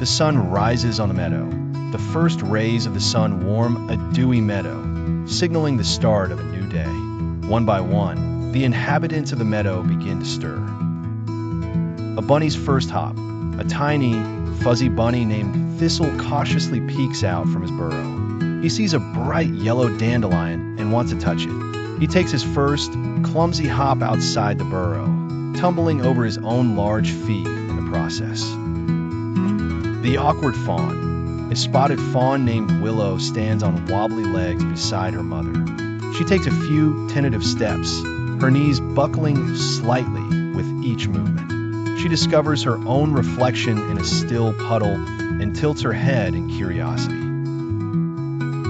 The sun rises on the meadow. The first rays of the sun warm a dewy meadow, signaling the start of a new day. One by one, the inhabitants of the meadow begin to stir. A bunny's first hop. A tiny, fuzzy bunny named Thistle cautiously peeks out from his burrow. He sees a bright yellow dandelion and wants to touch it. He takes his first, clumsy hop outside the burrow, tumbling over his own large feet in the process. The awkward fawn. A spotted fawn named Willow stands on wobbly legs beside her mother. She takes a few tentative steps, her knees buckling slightly with each movement. She discovers her own reflection in a still puddle and tilts her head in curiosity.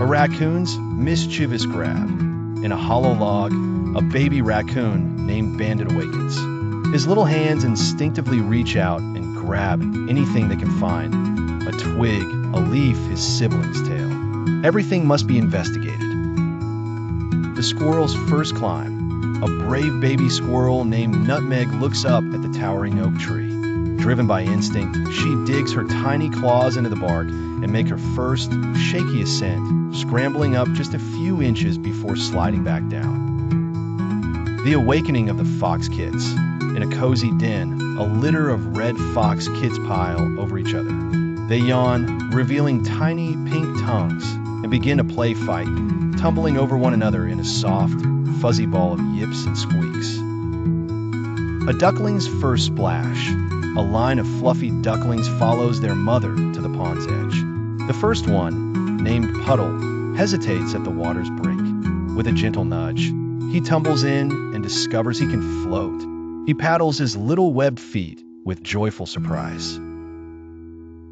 A raccoon's mischievous grab. In a hollow log, a baby raccoon named Bandit awakens. His little hands instinctively reach out and grab anything they can find. A twig, a leaf, his sibling's tail. Everything must be investigated. The squirrel's first climb. A brave baby squirrel named Nutmeg looks up at the towering oak tree. Driven by instinct, she digs her tiny claws into the bark and makes her first shaky ascent, scrambling up just a few inches before sliding back down. The awakening of the fox kits. In a cozy den, a litter of red fox kits pile over each other. They yawn, revealing tiny pink tongues, and begin a play fight, tumbling over one another in a soft, fuzzy ball of yips and squeaks. A duckling's first splash. A line of fluffy ducklings follows their mother to the pond's edge. The first one, named Puddle, hesitates at the water's brink. With a gentle nudge, he tumbles in and discovers he can float. He paddles his little webbed feet with joyful surprise.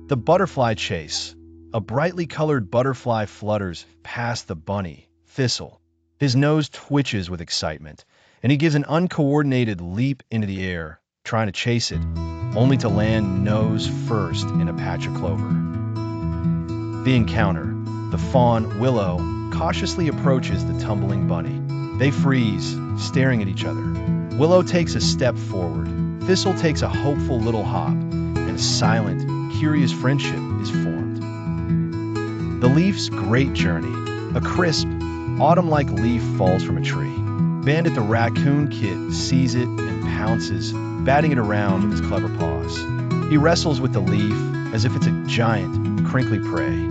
The butterfly chase. A brightly colored butterfly flutters past the bunny, Thistle. His nose twitches with excitement, and he gives an uncoordinated leap into the air, trying to chase it, only to land nose first in a patch of clover. The encounter. The fawn, Willow, cautiously approaches the tumbling bunny. They freeze, staring at each other. Willow takes a step forward. Thistle takes a hopeful little hop, and a silent, curious friendship is formed. The leaf's great journey. A crisp, autumn-like leaf falls from a tree. Bandit the raccoon kit sees it and pounces, batting it around with his clever paws. He wrestles with the leaf as if it's a giant, crinkly prey.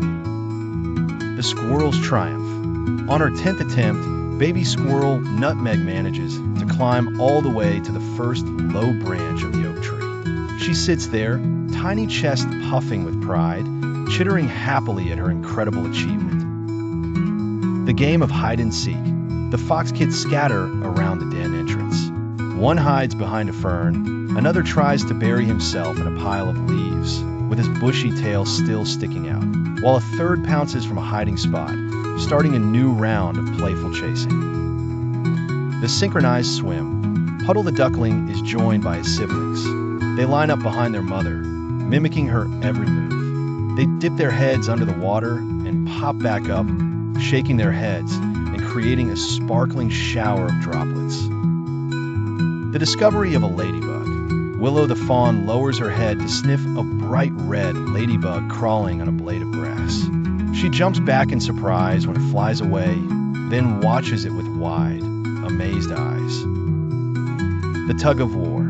The squirrel's triumph. On her 10th attempt, baby squirrel Nutmeg manages to climb all the way to the first low branch of the oak tree. She sits there, tiny chest puffing with pride, chittering happily at her incredible achievement. The game of hide and seek. The fox kids scatter around the den entrance. One hides behind a fern, another tries to bury himself in a pile of leaves, with his bushy tail still sticking out, while a third pounces from a hiding spot, starting a new round of playful chasing. The synchronized swim. Puddle the duckling is joined by his siblings. They line up behind their mother, mimicking her every move. They dip their heads under the water and pop back up, shaking their heads and creating a sparkling shower of droplets. The discovery of a ladybug. Willow the fawn lowers her head to sniff a bright red ladybug crawling on a blade of grass. She jumps back in surprise when it flies away, then watches it with wide, amazed eyes. The tug of war.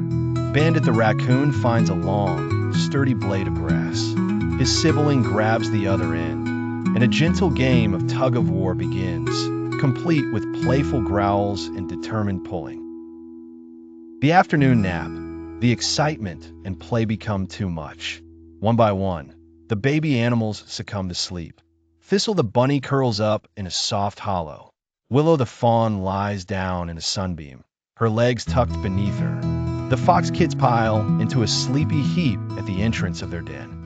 Bandit the raccoon finds a long, sturdy blade of grass. His sibling grabs the other end, and a gentle game of tug of war begins, complete with playful growls and determined pulling. The afternoon nap. The excitement and play become too much. One by one, the baby animals succumb to sleep. Thistle the bunny curls up in a soft hollow. Willow the fawn lies down in a sunbeam, her legs tucked beneath her. The fox kids pile into a sleepy heap at the entrance of their den.